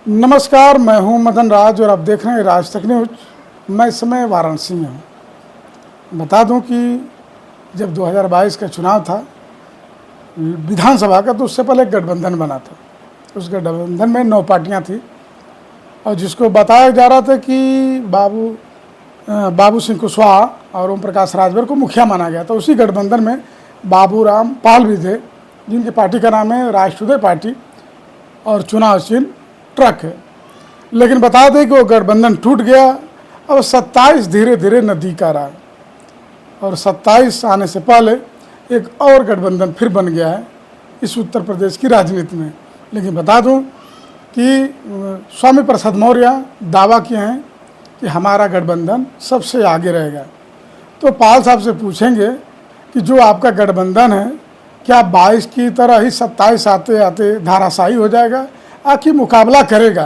नमस्कार, मैं हूं मदन राज और आप देख रहे हैं राज तक न्यूज। मैं इस समय वाराणसी में हूं। बता दूं कि जब 2022 का चुनाव था विधानसभा का, तो उससे पहले एक गठबंधन बना था। उस गठबंधन में 9 पार्टियां थी और जिसको बताया जा रहा था कि बाबू सिंह कुशवाहा और ओम प्रकाश राजभर को मुखिया माना गया था। उसी गठबंधन में बाबूराम पाल भी थे, जिनकी पार्टी का नाम है राष्ट्रवादी पार्टी और चुनाव चिन्ह ट्रक है। लेकिन बता दें कि वो गठबंधन टूट गया और 27 धीरे धीरे नज़दीक आ रहा है और 27 आने से पहले एक और गठबंधन फिर बन गया है इस उत्तर प्रदेश की राजनीति में। लेकिन बता दूं कि स्वामी प्रसाद मौर्य दावा किए हैं कि हमारा गठबंधन सबसे आगे रहेगा। तो पाल साहब से पूछेंगे कि जो आपका गठबंधन है, क्या 22 की तरह ही 27 आते आते धाराशायी हो जाएगा, आखिर मुकाबला करेगा?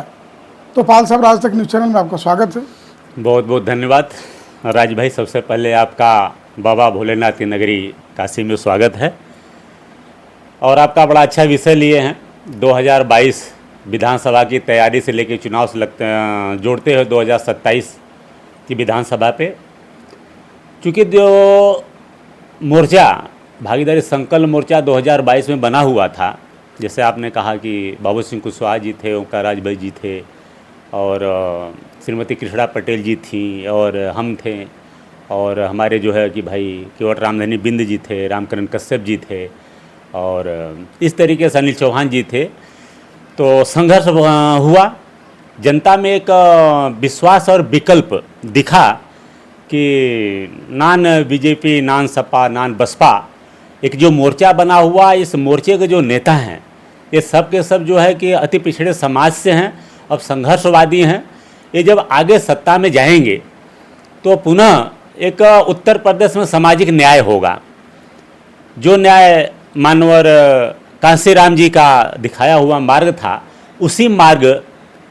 तो पाल साहब, राज तक न्यूज चैनल में आपका स्वागत है। बहुत बहुत धन्यवाद राज भाई। सबसे पहले आपका बाबा भोलेनाथ की नगरी काशी में स्वागत है और आपका बड़ा अच्छा विषय लिए हैं। 2022 विधानसभा की तैयारी से लेकर चुनाव से जोड़ते हुए 2027 की विधानसभा पे, चूँकि जो मोर्चा भागीदारी संकल्प मोर्चा 2022 में बना हुआ था, जैसे आपने कहा कि बाबू सिंह कुशवाहा जी थे, ओमकार राज भाई जी थे और श्रीमती कृष्णा पटेल जी थी और हम थे और हमारे जो है कि भाई केवट रामधनी बिंद जी थे, रामकरण कश्यप जी थे और इस तरीके से अनिल चौहान जी थे। तो संघर्ष हुआ, जनता में एक विश्वास और विकल्प दिखा कि नान बीजेपी, नान सपा, नान बसपा, एक जो मोर्चा बना हुआ, इस मोर्चे के जो नेता हैं ये सब के सब जो है कि अति पिछड़े समाज से हैं और संघर्षवादी हैं। ये जब आगे सत्ता में जाएंगे तो पुनः एक उत्तर प्रदेश में सामाजिक न्याय होगा। जो न्याय मानवर कांशीराम जी का दिखाया हुआ मार्ग था, उसी मार्ग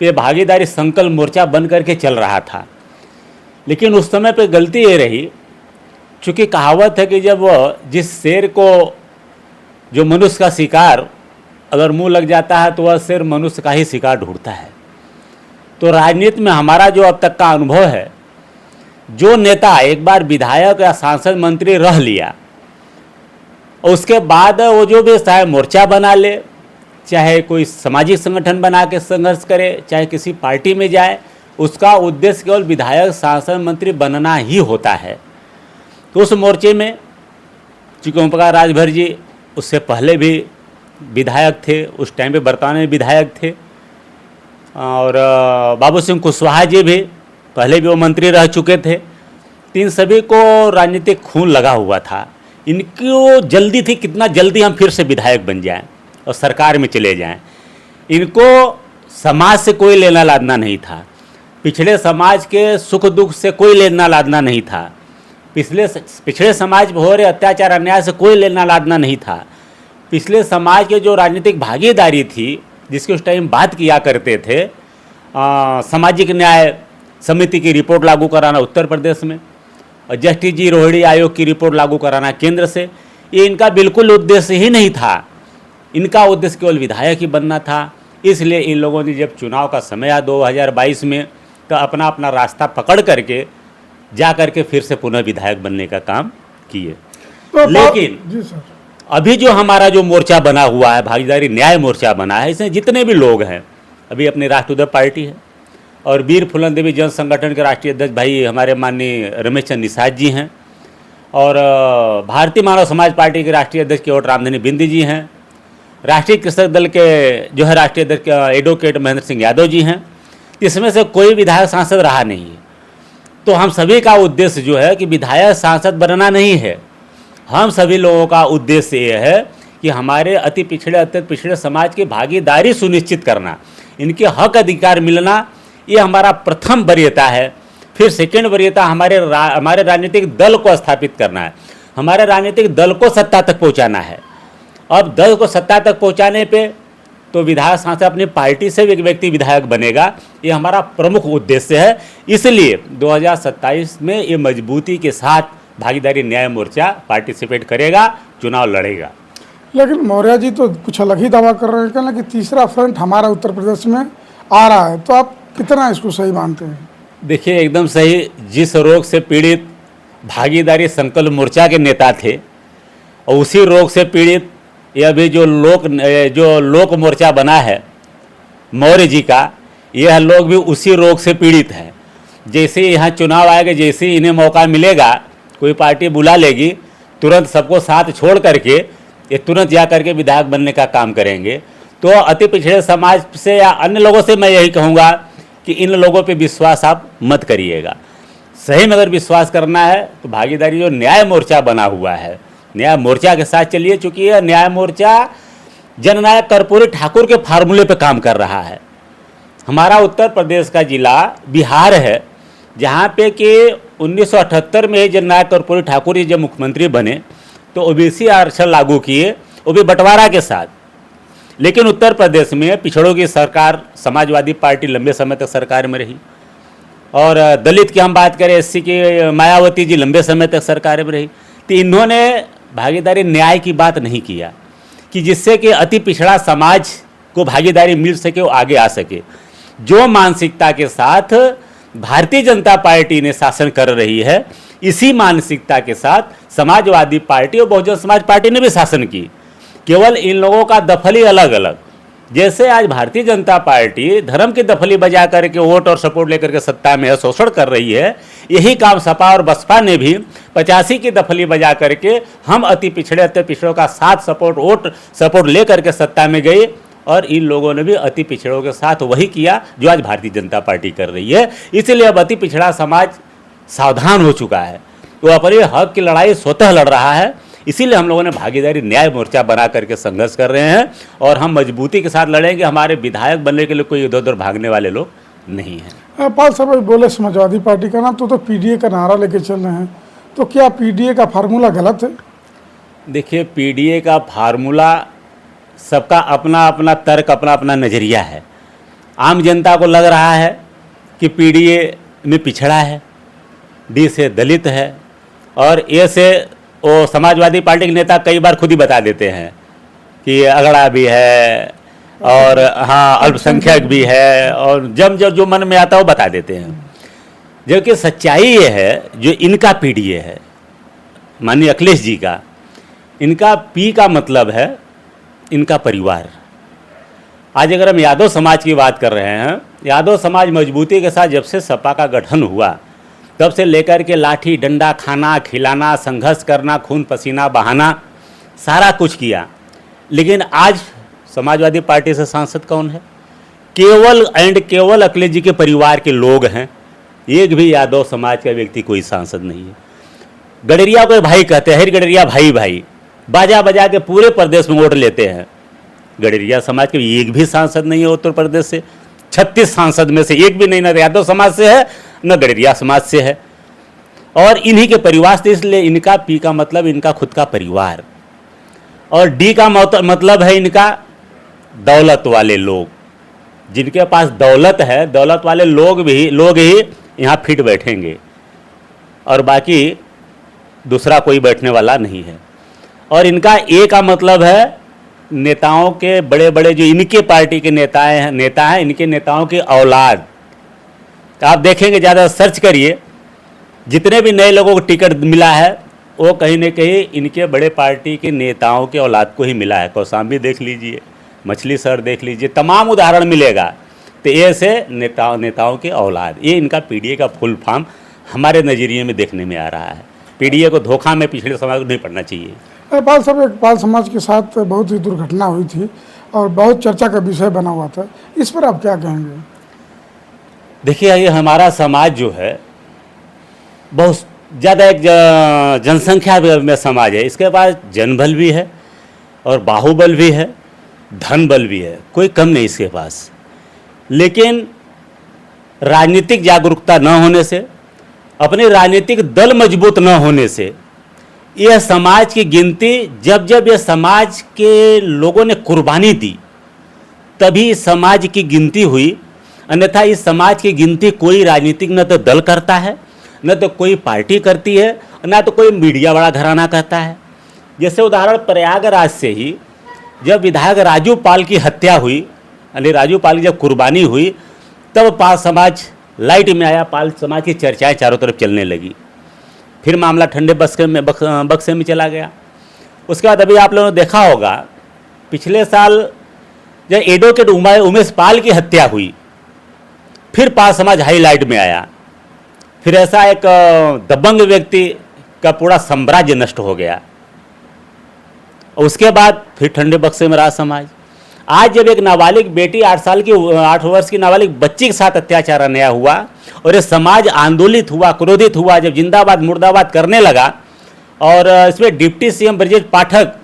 पे भागीदारी संकल्प मोर्चा बन करके चल रहा था। लेकिन उस समय पे गलती ये रही, चूँकि कहावत है कि जब जिस शेर को जो मनुष्य का शिकार अगर मुंह लग जाता है तो वह शेर मनुष्य का ही शिकार ढूंढता है। तो राजनीति में हमारा जो अब तक का अनुभव है, जो नेता एक बार विधायक या सांसद मंत्री रह लिया, उसके बाद वो जो भी चाहे मोर्चा बना ले, चाहे कोई सामाजिक संगठन बना के संघर्ष करे, चाहे किसी पार्टी में जाए, उसका उद्देश्य केवल विधायक सांसद मंत्री बनना ही होता है। तो उस मोर्चे में चूँकि ओम प्रकाश राजभर जी उससे पहले भी विधायक थे, उस टाइम पे वर्तमान में विधायक थे और बाबू सिंह कुशवाहा जी भी पहले भी वो मंत्री रह चुके थे। इन सभी को राजनीतिक खून लगा हुआ था। इनको जल्दी थी कितना जल्दी हम फिर से विधायक बन जाएं और सरकार में चले जाएं। इनको समाज से कोई लेना लादना नहीं था, पिछड़े समाज के सुख दुख से कोई लेना लादना नहीं था, पिछड़े समाज में हो रहे अत्याचार अन्याय से कोई लेना लादना नहीं था। पिछले समाज के जो राजनीतिक भागीदारी थी, जिसके उस टाइम बात किया करते थे, सामाजिक न्याय समिति की रिपोर्ट लागू कराना उत्तर प्रदेश में और जस्टिस जी रोहिणी आयोग की रिपोर्ट लागू कराना केंद्र से, ये इनका बिल्कुल उद्देश्य ही नहीं था। इनका उद्देश्य केवल विधायक ही बनना था। इसलिए इन लोगों ने जब चुनाव का समय आया 2022 में, तो अपना अपना रास्ता पकड़ करके जा करके फिर से पुनः विधायक बनने का काम किए। लेकिन अभी जो हमारा जो मोर्चा बना हुआ है, भागीदारी न्याय मोर्चा बना है, इसमें जितने भी लोग हैं, अभी अपनी राष्ट्रवादी पार्टी है और वीर फुलन देवी जन संगठन के राष्ट्रीय अध्यक्ष भाई हमारे माननीय रमेश चंद्र निषाद जी हैं और भारतीय मानव समाज पार्टी के राष्ट्रीय अध्यक्ष केवट रामधनी बिंद जी हैं, राष्ट्रीय कृषक दल के जो है राष्ट्रीय अध्यक्ष एडवोकेट महेंद्र सिंह यादव जी हैं। इसमें से कोई विधायक सांसद रहा नहीं है। तो हम सभी का उद्देश्य जो है कि विधायक सांसद बनना नहीं है। हम सभी लोगों का उद्देश्य ये है कि हमारे अति पिछड़े समाज की भागीदारी सुनिश्चित करना, इनके हक अधिकार मिलना, ये हमारा प्रथम वरीयता है। फिर सेकेंड वरीयता हमारे राजनीतिक दल को स्थापित करना है, हमारे राजनीतिक दल को सत्ता तक पहुंचाना है। अब दल को सत्ता तक पहुंचाने पे तो विधायक सांसद अपनी पार्टी से भी एक व्यक्ति विधायक बनेगा, ये हमारा प्रमुख उद्देश्य है। इसलिए 2027 में ये मजबूती के साथ भागीदारी न्याय मोर्चा पार्टिसिपेट करेगा, चुनाव लड़ेगा। लेकिन मौर्य जी तो कुछ अलग ही दावा कर रहे हैं कि तीसरा फ्रंट हमारा उत्तर प्रदेश में आ रहा है, तो आप कितना इसको सही मानते हैं? देखिए, एकदम सही। जिस रोग से पीड़ित भागीदारी संकल्प मोर्चा के नेता थे और उसी रोग से पीड़ित यह भी जो लोक मोर्चा बना है मौर्य जी का, यह लोग भी उसी रोग से पीड़ित हैं। जैसे यहाँ चुनाव आएगा, जैसे ही इन्हें मौका मिलेगा, कोई पार्टी बुला लेगी, तुरंत सबको साथ छोड़ करके ये तुरंत जा करके विधायक बनने का काम करेंगे। तो अति पिछड़े समाज से या अन्य लोगों से मैं यही कहूँगा कि इन लोगों पे विश्वास आप मत करिएगा। सही में अगर विश्वास करना है तो भागीदारी जो न्याय मोर्चा बना हुआ है, न्याय मोर्चा के साथ चलिए। चूँकि यह न्याय मोर्चा जननायक कर्पूरी ठाकुर के फार्मूले पे काम कर रहा है। हमारा उत्तर प्रदेश का जिला बिहार है, जहाँ पे कि 1978 में जननायक कर्पूरी ठाकुर जी जब मुख्यमंत्री बने तो ओबीसी आरक्षण लागू किए, वो भी बंटवारा के साथ। लेकिन उत्तर प्रदेश में पिछड़ों की सरकार, समाजवादी पार्टी लंबे समय तक सरकार में रही, और दलित की हम बात करें, एससी की मायावती जी लंबे समय तक सरकार में रही। तो इन्होंने भागीदारी न्याय की बात नहीं किया कि जिससे कि अति पिछड़ा समाज को भागीदारी मिल सके, वो आगे आ सके। जो मानसिकता के साथ भारतीय जनता पार्टी ने शासन कर रही है, इसी मानसिकता के साथ समाजवादी पार्टी और बहुजन समाज पार्टी ने भी शासन की। केवल इन लोगों का दफली अलग अलग। जैसे आज भारतीय जनता पार्टी धर्म की दफली बजा करके वोट और सपोर्ट लेकर के सत्ता में शोषण कर रही है, यही काम सपा और बसपा ने भी 85 की दफली बजा करके हम अति पिछड़ों का साथ सपोर्ट ले करके सत्ता में गई, और इन लोगों ने भी अति पिछड़ों के साथ वही किया जो आज भारतीय जनता पार्टी कर रही है। इसलिए अब अति पिछड़ा समाज सावधान हो चुका है, वो अपने हक की लड़ाई स्वतः लड़ रहा है। इसीलिए हम लोगों ने भागीदारी न्याय मोर्चा बना करके संघर्ष कर रहे हैं, और हम मजबूती के साथ लड़ेंगे। हमारे विधायक बनने के लिए कोई इधर उधर भागने वाले लोग नहीं हैं। पाल साहब बोले समाजवादी पार्टी का नाम तो पीडीए का नारा लेके चल रहे हैं, तो क्या पीडीए का फार्मूला गलत है? देखिए, पीडीए का फार्मूला, सबका अपना अपना तर्क, अपना अपना नज़रिया है। आम जनता को लग रहा है कि पीडीए में पिछड़ा है, डी से दलित है, और ए से वो समाजवादी पार्टी के नेता कई बार खुद ही बता देते हैं कि अगड़ा भी है, और हाँ अल्पसंख्यक भी है, और जब जो मन में आता है वो बता देते हैं। जबकि सच्चाई ये है, जो इनका पीडीए है माननीय अखिलेश जी का, इनका पी का मतलब है इनका परिवार। आज अगर हम यादव समाज की बात कर रहे हैं, यादव समाज मजबूती के साथ जब से सपा का गठन हुआ, तब से लेकर के लाठी डंडा खाना खिलाना, संघर्ष करना, खून पसीना बहाना, सारा कुछ किया। लेकिन आज समाजवादी पार्टी से सांसद कौन है? केवल अखिलेश जी के परिवार के लोग हैं। एक भी यादव समाज का व्यक्ति कोई सांसद नहीं है। गडरिया को भाई कहते हैं, हर गडरिया भाई भाई, बाजा बजा के पूरे प्रदेश में वोट लेते हैं। गडरिया समाज के एक भी सांसद नहीं है उत्तर प्रदेश से। 36 सांसद में से एक भी नहीं, न यादव समाज से है न गडरिया समाज से है, और इन्हीं के परिवार से। इसलिए इनका पी का मतलब इनका खुद का परिवार, और डी का मतलब है इनका दौलत वाले लोग। जिनके पास दौलत है, दौलत वाले लोग ही यहाँ फिट बैठेंगे, और बाकी दूसरा कोई बैठने वाला नहीं है। और इनका ए का मतलब है नेताओं के, बड़े बड़े जो इनके पार्टी के नेता हैं, इनके नेताओं की औलाद। तो आप देखेंगे, ज़्यादा सर्च करिए, जितने भी नए लोगों को टिकट मिला है वो कहीं न कहीं इनके बड़े पार्टी के नेताओं के औलाद को ही मिला है। कौशाम्बी देख लीजिए, मछली शहर देख लीजिए, तमाम उदाहरण मिलेगा। तो ये से नेताओं के औलाद, ये इनका पीडीए का फुल फॉर्म हमारे नज़रिए में देखने में आ रहा है। पीडीए को धोखा में पिछड़े समाज को नहीं पड़ना चाहिए। पाल साहब, एक पाल समाज के साथ बहुत ही दुर्घटना हुई थी और बहुत चर्चा का विषय बना हुआ था, इस पर आप क्या कहेंगे? देखिए, ये हमारा समाज जो है बहुत ज़्यादा एक जनसंख्या में समाज है। इसके पास जनबल भी है और बाहुबल भी है, धन बल भी है, कोई कम नहीं इसके पास। लेकिन राजनीतिक जागरूकता न होने से, अपने राजनीतिक दल मजबूत न होने से, यह समाज की गिनती जब यह समाज के लोगों ने कुर्बानी दी तभी समाज की गिनती हुई। अन्यथा इस समाज की गिनती कोई राजनीतिक न तो दल करता है, न तो कोई पार्टी करती है, न तो कोई मीडिया बड़ा घराना करता है। जैसे उदाहरण प्रयागराज से ही जब विधायक राजू पाल की हत्या हुई यानी राजू पाल की जब कुर्बानी हुई तब पाल समाज लाइट में आया, पाल समाज की चर्चाएं चारों तरफ चलने लगी। फिर मामला ठंडे बक्से में चला गया। उसके बाद अभी आप लोगों ने देखा होगा पिछले साल जब एडवोकेट उमेश पाल की हत्या हुई, फिर पाल समाज हाईलाइट में आया। फिर ऐसा एक दबंग व्यक्ति का पूरा साम्राज्य नष्ट हो गया। उसके बाद फिर ठंडे बक्से में रहा समाज। आज जब एक नाबालिग बेटी 8 वर्ष की नाबालिग बच्ची के साथ अत्याचार अन्याय हुआ और ये समाज आंदोलित हुआ, क्रोधित हुआ, जब जिंदाबाद मुर्दाबाद करने लगा और इसमें डिप्टी सीएम ब्रजेश पाठक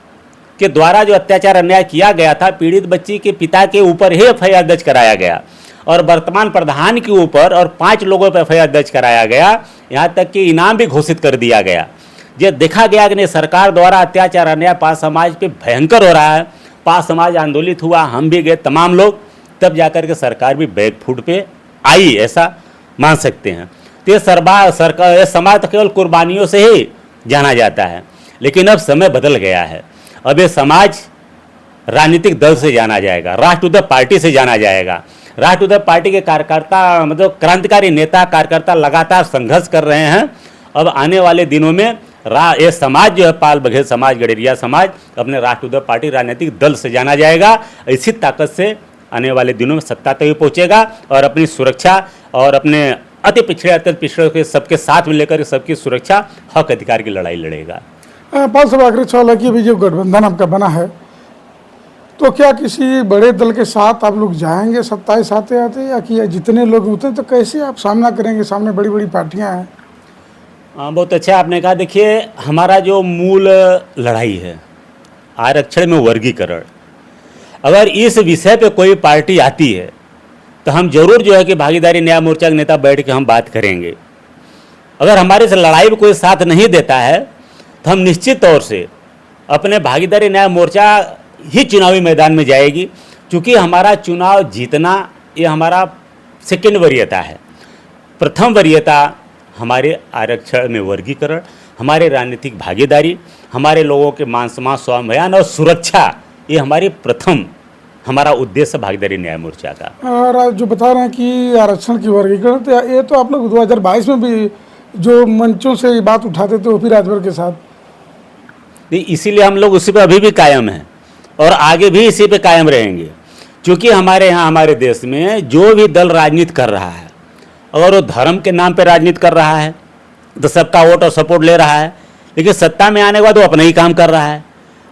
के द्वारा जो अत्याचार अन्याय किया गया था, पीड़ित बच्ची के पिता के ऊपर ही एफआईआर दर्ज कराया गया और वर्तमान प्रधान के ऊपर और 5 लोगों पर एफआईआर दर्ज कराया गया, यहाँ तक कि इनाम भी घोषित कर दिया गया। जब देखा गया कि नहीं सरकार द्वारा अत्याचार अन्याय पाल समाज पे भयंकर हो रहा है, पाल समाज आंदोलित हुआ, हम भी गए तमाम लोग, तब जाकर के सरकार भी बैकफुट पे आई, ऐसा मान सकते हैं। तो ये सरकार समाज तो केवल कुर्बानियों से ही जाना जाता है, लेकिन अब समय बदल गया है। अब ये समाज राजनीतिक दल से जाना जाएगा, राष्ट्रवादी पार्टी से जाना जाएगा। राष्ट्रवादी पार्टी के कार्यकर्ता मतलब क्रांतिकारी नेता कार्यकर्ता लगातार संघर्ष कर रहे हैं। अब आने वाले दिनों में ये समाज जो है पाल बघेल समाज, गडेरिया समाज अपने राष्ट्रवादी पार्टी राजनीतिक दल से जाना जाएगा। इसी ताकत से आने वाले दिनों में सत्ता तक भी पहुँचेगा और अपनी सुरक्षा और अपने अति पिछड़े के सबके साथ में लेकर सबकी सुरक्षा हक अधिकार की लड़ाई लड़ेगा। पाल साहब, आखिरी सवाल है कि अभी जो गठबंधन आपका बना है, तो क्या किसी बड़े दल के साथ आप लोग जाएंगे 27 आते आते, या कि जितने लोग होते हैं तो कैसे आप सामना करेंगे? सामने बड़ी बड़ी पार्टियां हैं। बहुत अच्छा आपने कहा। देखिए, हमारा जो मूल लड़ाई है आरक्षण में वर्गीकरण, अगर इस विषय पे कोई पार्टी आती है तो हम जरूर जो है कि भागीदारी न्याय मोर्चा के नेता बैठ के हम बात करेंगे। अगर हमारे इस लड़ाई में कोई साथ नहीं देता है तो हम निश्चित तौर से अपने भागीदारी न्याय मोर्चा ही चुनावी मैदान में जाएगी, क्योंकि हमारा चुनाव जीतना ये हमारा सेकेंड वरीयता है। प्रथम वरीयता हमारे आरक्षण में वर्गीकरण, हमारे राजनीतिक भागीदारी, हमारे लोगों के मान सम्मान, स्वाभिमान और सुरक्षा, ये हमारी प्रथम हमारा उद्देश्य भागीदारी न्याय मोर्चा का। और जो बता रहे हैं कि आरक्षण की वर्गीकरण, तो ये तो आप लोग 2022 में भी जो मंचों से ये बात उठाते थे वो भी राजभर के साथ, इसीलिए हम लोग उसी पर अभी भी कायम हैं और आगे भी इसी पे कायम रहेंगे। क्योंकि हमारे यहाँ हमारे देश में जो भी दल राजनीति कर रहा है, अगर वो धर्म के नाम पे राजनीति कर रहा है तो सबका वोट और सपोर्ट ले रहा है, लेकिन सत्ता में आने के बाद वो अपना ही काम कर रहा है,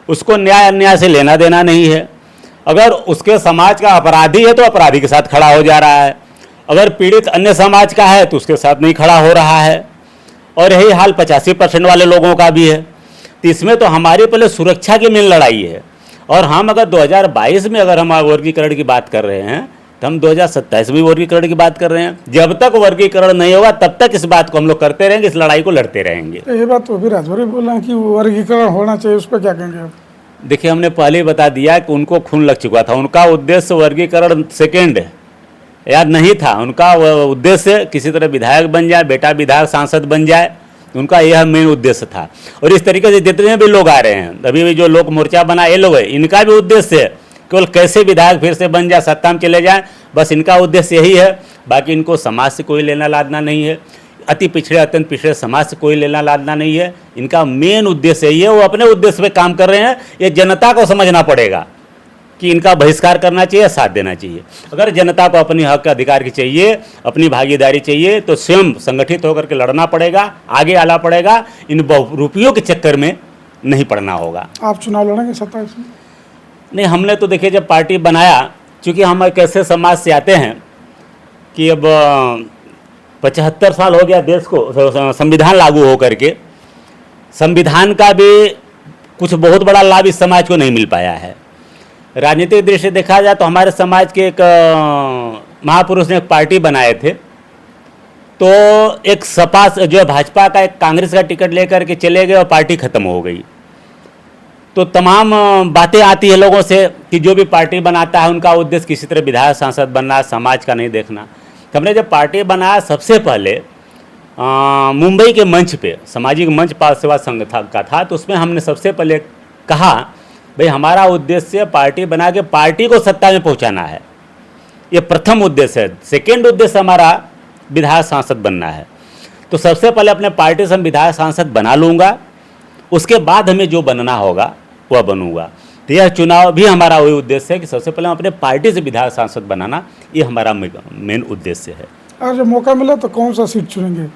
उसको न्याय अन्याय से लेना देना नहीं है। अगर उसके समाज का अपराधी है तो अपराधी के साथ खड़ा हो जा रहा है, अगर पीड़ित अन्य समाज का है तो उसके साथ नहीं खड़ा हो रहा है। और यही हाल 85% वाले लोगों का भी है। तो इसमें तो हमारी पहले सुरक्षा की मेन लड़ाई है। और हम अगर 2022 में अगर हम वर्गीकरण की बात कर रहे हैं तो हम 2027 में वर्गीकरण की बात कर रहे हैं। जब तक वर्गीकरण नहीं होगा तब तक इस बात को हम लोग करते रहेंगे, इस लड़ाई को लड़ते रहेंगे। तो ये बात तो भी राजभर भी बोल रहे हैं कि वर्गीकरण होना चाहिए, उस पर क्या कहेंगे आप? देखिए, हमने पहले ही बता दिया कि उनको खून लग चुका था। उनका उद्देश्य वर्गीकरण सेकेंड याद नहीं था। उनका उद्देश्य किसी तरह विधायक बन जाए, बेटा विधायक सांसद बन जाए, उनका यह मेन उद्देश्य था। और इस तरीके से जितने भी लोग आ रहे हैं, अभी भी जो लोग मोर्चा बना ये लोग है, इनका भी उद्देश्य केवल कैसे विधायक फिर से बन जाए, सत्ता में चले जाए, बस इनका उद्देश्य यही है। बाकी इनको समाज से कोई लेना लादना नहीं है, अति पिछड़े अत्यंत पिछड़े समाज से कोई लेना लादना नहीं है। इनका मेन उद्देश्य यही है, वो अपने उद्देश्य पे काम कर रहे हैं। ये जनता को समझना पड़ेगा कि इनका बहिष्कार करना चाहिए, साथ देना चाहिए। अगर जनता को अपनी हक अधिकार की चाहिए, अपनी भागीदारी चाहिए, तो स्वयं संगठित होकर के लड़ना पड़ेगा, आगे आना पड़ेगा। इन बहुरूपियों के चक्कर में नहीं पड़ना होगा। आप चुनाव लड़ेंगे 27 में? नहीं, हमने तो देखिए जब पार्टी बनाया, चूँकि हम एक ऐसे समाज से आते हैं कि अब 75 साल हो गया देश को संविधान लागू हो करके, संविधान का भी कुछ बहुत बड़ा लाभ इस समाज को नहीं मिल पाया है। राजनीतिक दृष्टि से देखा जाए तो हमारे समाज के एक महापुरुष ने एक पार्टी बनाए थे, तो एक सपा जो है भाजपा का एक कांग्रेस का टिकट लेकर के चले गए और पार्टी खत्म हो गई। तो तमाम बातें आती है लोगों से कि जो भी पार्टी बनाता है उनका उद्देश्य किसी तरह विधायक सांसद बनना, समाज का नहीं देखना। तो हमने जब पार्टी बनाया सबसे पहले मुंबई के मंच पे सामाजिक मंच पाल सेवा संघ का था, तो उसमें हमने सबसे पहले कहा भाई हमारा उद्देश्य पार्टी बना के पार्टी को सत्ता में पहुंचाना है, ये प्रथम उद्देश्य है। सेकेंड उद्देश्य हमारा विधायक सांसद बनना है। तो सबसे पहले अपने पार्टी से हम विधायक सांसद बना लूँगा, उसके बाद हमें जो बनना होगा वह बनूंगा। तो यह चुनाव भी हमारा वही उद्देश्य है कि सबसे पहले हम अपने पार्टी से विधायक सांसद बनाना, ये हमारा मेन उद्देश्य है। अगर जब मौका मिला तो कौन सा सीट चुनेंगे?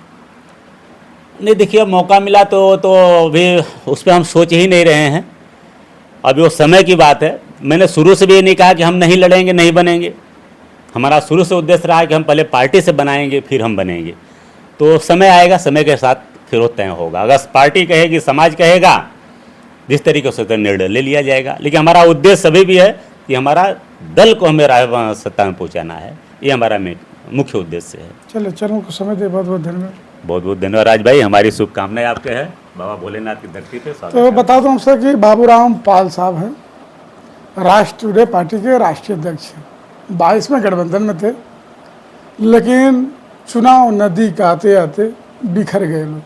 नहीं देखिए, मौका मिला तो अभी उस पर हम सोच ही नहीं रहे हैं, अभी वो समय की बात है। मैंने शुरू से भी ये नहीं कहा कि हम नहीं लड़ेंगे, नहीं बनेंगे। हमारा शुरू से उद्देश्य रहा है कि हम पहले पार्टी से बनाएंगे फिर हम बनेंगे। तो समय आएगा, समय के साथ फिर वो तय होगा। अगर पार्टी कहेगी, समाज कहेगा, जिस तरीके से तो निर्णय ले लिया जाएगा। लेकिन हमारा उद्देश्य अभी भी है कि हमारा दल को हमें सत्ता में पहुँचाना है, ये हमारा मुख्य उद्देश्य है। चलो, चैनल को समय दे, बहुत बहुत धन्यवाद। बहुत बहुत धन्यवाद राज भाई, हमारी शुभकामनाएं आपके हैं बाबा भोलेनाथ की धरती पे। तो बता दूं आपसे कि बाबूराम पाल साहब हैं, राष्ट्रीय पार्टी के राष्ट्रीय अध्यक्ष हैं। 22 में गठबंधन में थे, लेकिन चुनाव नदी आते आते बिखर गए लोग।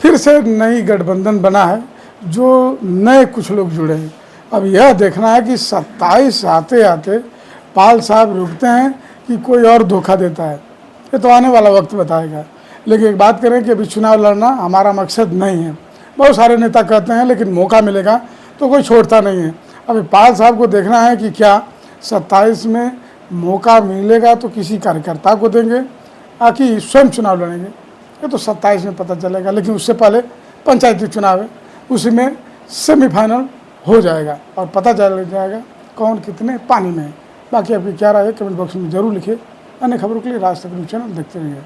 फिर से नई गठबंधन बना है, जो नए कुछ लोग जुड़े हैं। अब यह देखना है कि 27 आते आते पाल साहब रुकते हैं कि कोई और धोखा देता है, ये तो आने वाला वक्त बताएगा। लेकिन एक बात करें कि अभी चुनाव लड़ना हमारा मकसद नहीं है। बहुत सारे नेता कहते हैं, लेकिन मौका मिलेगा तो कोई छोड़ता नहीं है। अभी पाल साहब को देखना है कि क्या 27 में मौका मिलेगा तो किसी कार्यकर्ता को देंगे, आकि स्वयं चुनाव लड़ेंगे, ये तो 27 में पता चलेगा। लेकिन उससे पहले पंचायती चुनाव है, उसी में सेमीफाइनल हो जाएगा और पता चल जाएगा कौन कितने पानी में है। बाकी आपकी क्या राय है कमेंट बॉक्स में जरूर लिखिए। अन्य खबरों के लिए राज तक न्यूज़ चैनल देखते रहिए।